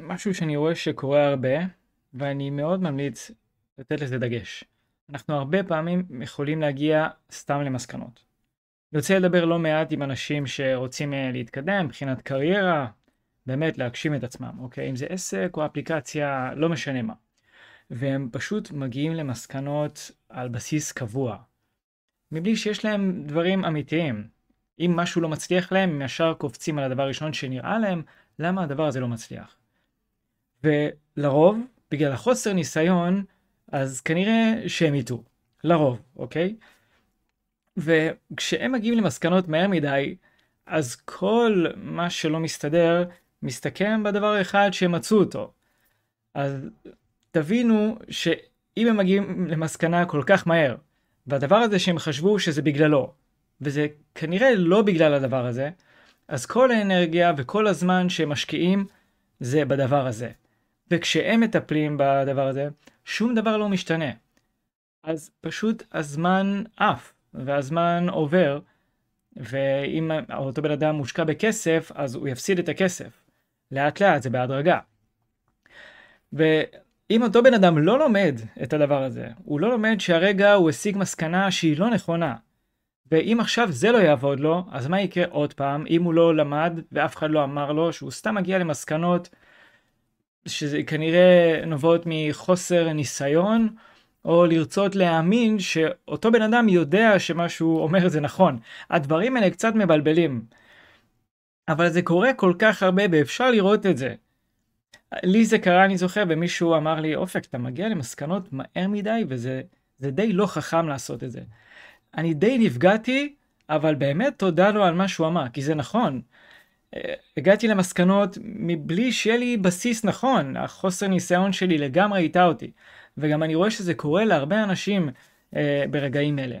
משהו שאני רואה שקורה הרבה, ואני מאוד ממליץ לתת לזה דגש. אנחנו הרבה פעמים יכולים להגיע סתם למסקנות. אני רוצה לדבר לא מעט עם אנשים שרוצים להתקדם מבחינת קריירה, באמת להגשים את עצמם, אוקיי? אם זה עסק או אפליקציה, לא משנה מה. והם פשוט מגיעים למסקנות על בסיס קבוע, מבלי שיש להם דברים אמיתיים. אם משהו לא מצליח להם, הם ישר קופצים על הדבר הראשון שנראה להם, למה הדבר הזה לא מצליח. ולרוב, בגלל החוסר ניסיון, אז כנראה שהם יטעו. לרוב, אוקיי? וכשהם מגיעים למסקנות מהר מדי, אז כל מה שלא מסתדר, מסתכם בדבר האחד שהם מצאו אותו. אז תבינו שאם הם מגיעים למסקנה כל כך מהר, והדבר הזה שהם חשבו שזה בגללו, וזה כנראה לא בגלל הדבר הזה, אז כל האנרגיה וכל הזמן שהם משקיעים זה בדבר הזה. וכשהם מטפלים בדבר הזה, שום דבר לא משתנה. אז פשוט הזמן עף, והזמן עובר, ואם אותו בן אדם מושקע בכסף, אז הוא יפסיד את הכסף. לאט לאט, זה בהדרגה. ואם אותו בן אדם לא לומד את הדבר הזה, הוא לא לומד שהרגע הוא השיג מסקנה שהיא לא נכונה, ואם עכשיו זה לא יעבוד לו, אז מה יקרה עוד פעם אם הוא לא למד ואף אחד לא אמר לו שהוא סתם מגיע למסקנות שזה כנראה נובעות מחוסר ניסיון, או לרצות להאמין שאותו בן אדם יודע שמה שהוא אומר זה נכון. הדברים האלה קצת מבלבלים. אבל זה קורה כל כך הרבה ואפשר לראות את זה. לי זה קרה, אני זוכר, ומישהו אמר לי, אופק, אתה מגיע למסקנות מהר מדי, וזה די לא חכם לעשות את זה. אני די נפגעתי, אבל באמת תודה לו על מה שהוא אמר, כי זה נכון. הגעתי למסקנות מבלי שיהיה לי בסיס נכון, החוסר ניסיון שלי לגמרי איתה אותי, וגם אני רואה שזה קורה להרבה אנשים ברגעים אלה.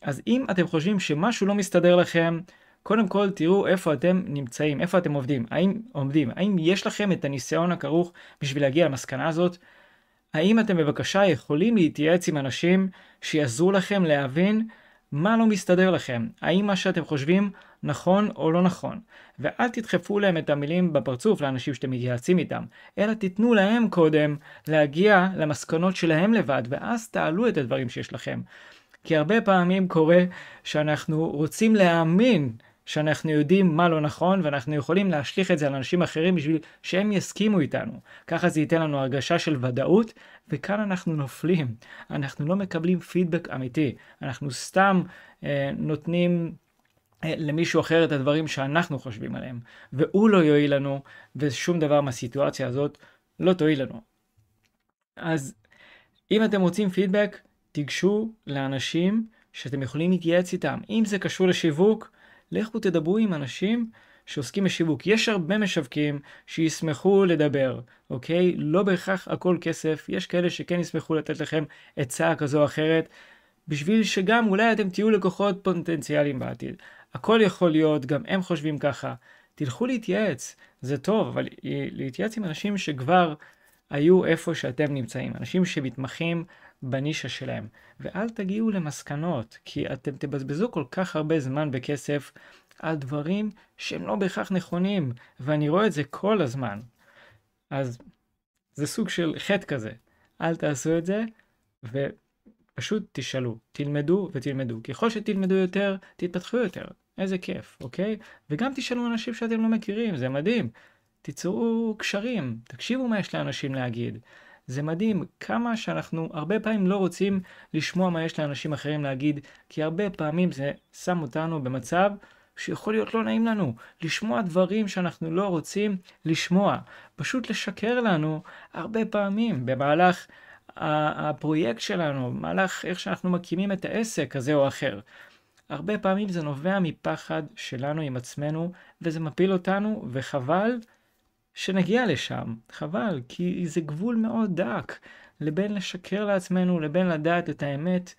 אז אם אתם חושבים שמשהו לא מסתדר לכם, קודם כל תראו איפה אתם נמצאים, איפה אתם עובדים, האם יש לכם את הניסיון הכרוך בשביל להגיע למסקנה הזאת, האם אתם בבקשה יכולים להתייעץ עם אנשים שיעזרו לכם להבין מה לא מסתדר לכם, האם מה שאתם חושבים נכון או לא נכון, ואל תדחפו להם את המילים בפרצוף לאנשים שאתם מתייעצים איתם, אלא תיתנו להם קודם להגיע למסקנות שלהם לבד, ואז תעלו את הדברים שיש לכם. כי הרבה פעמים קורה שאנחנו רוצים להאמין שאנחנו יודעים מה לא נכון, ואנחנו יכולים להשליך את זה על אנשים אחרים בשביל שהם יסכימו איתנו. ככה זה ייתן לנו הרגשה של ודאות, וכאן אנחנו נופלים. אנחנו לא מקבלים פידבק אמיתי. אנחנו סתם נותנים למישהו אחר את הדברים שאנחנו חושבים עליהם, והוא לא יועיל לנו, ושום דבר מהסיטואציה הזאת לא תועיל לנו. אז אם אתם רוצים פידבק, תיגשו לאנשים שאתם יכולים להתייעץ איתם. אם זה קשור לשיווק, לכו תדברו עם אנשים שעוסקים בשיווק. יש הרבה משווקים שישמחו לדבר, אוקיי? לא בהכרח הכל כסף, יש כאלה שכן ישמחו לתת לכם עצה כזו או אחרת, בשביל שגם אולי אתם תהיו לקוחות פוטנציאליים בעתיד. הכל יכול להיות, גם הם חושבים ככה. תלכו להתייעץ, זה טוב, אבל להתייעץ עם אנשים שכבר היו איפה שאתם נמצאים, אנשים שמתמחים בנישה שלהם, ואל תגיעו למסקנות, כי אתם תבזבזו כל כך הרבה זמן וכסף על דברים שהם לא בהכרח נכונים, ואני רואה את זה כל הזמן. אז זה סוג של חטא כזה, אל תעשו את זה, ופשוט תשאלו, תלמדו ותלמדו, ככל שתלמדו יותר, תתפתחו יותר, איזה כיף, אוקיי? וגם תשאלו אנשים שאתם לא מכירים, זה מדהים. תיצרו קשרים, תקשיבו מה יש לאנשים להגיד. זה מדהים כמה שאנחנו הרבה פעמים לא רוצים לשמוע מה יש לאנשים אחרים להגיד, כי הרבה פעמים זה שם אותנו במצב שיכול להיות לא נעים לנו, לשמוע דברים שאנחנו לא רוצים לשמוע, פשוט לשקר לנו הרבה פעמים במהלך הפרויקט שלנו, במהלך איך שאנחנו מקימים את העסק הזה או אחר. הרבה פעמים זה נובע מפחד שלנו עם עצמנו, וזה מפיל אותנו, וחבל שנגיע לשם, חבל, כי זה גבול מאוד דק, לבין לשקר לעצמנו, לבין לדעת את האמת,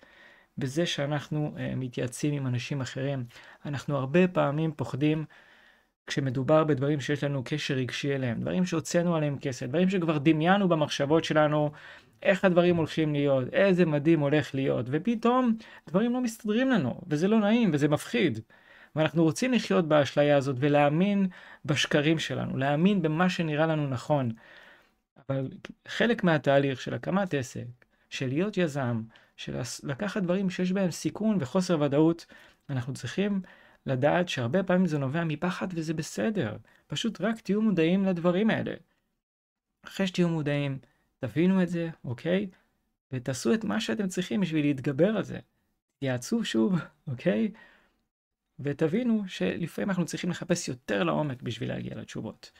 בזה שאנחנו מתייעצים עם אנשים אחרים. אנחנו הרבה פעמים פוחדים, כשמדובר בדברים שיש לנו קשר רגשי אליהם, דברים שהוצאנו עליהם כסף, דברים שכבר דמיינו במחשבות שלנו, איך הדברים הולכים להיות, איזה מדהים הולך להיות, ופתאום דברים לא מסתדרים לנו, וזה לא נעים, וזה מפחיד. ואנחנו רוצים לחיות באשליה הזאת ולהאמין בשקרים שלנו, להאמין במה שנראה לנו נכון. אבל חלק מהתהליך של הקמת עסק, של להיות יזם, של לקחת דברים שיש בהם סיכון וחוסר ודאות, אנחנו צריכים לדעת שהרבה פעמים זה נובע מפחד וזה בסדר. פשוט רק תהיו מודעים לדברים האלה. אחרי שתהיו מודעים, תבינו את זה, אוקיי? ותעשו את מה שאתם צריכים בשביל להתגבר על זה. תיעצו שוב, אוקיי? ותבינו שלפעמים אנחנו צריכים לחפש יותר לעומק בשביל להגיע לתשובות.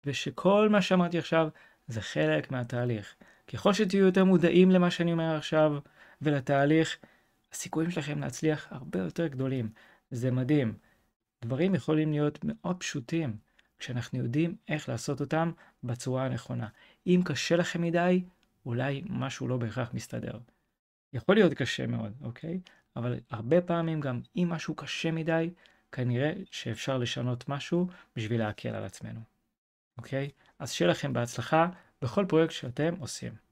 ושכל מה שאמרתי עכשיו זה חלק מהתהליך. ככל שתהיו יותר מודעים למה שאני אומר עכשיו ולתהליך, הסיכויים שלכם להצליח הרבה יותר גדולים. זה מדהים. דברים יכולים להיות מאוד פשוטים כשאנחנו יודעים איך לעשות אותם בצורה הנכונה. אם קשה לכם מדי, אולי משהו לא בהכרח מסתדר. יכול להיות קשה מאוד, אוקיי? אבל הרבה פעמים גם אם משהו קשה מדי, כנראה שאפשר לשנות משהו בשביל להקל על עצמנו. אוקיי? אז שיהיה לכם בהצלחה בכל פרויקט שאתם עושים.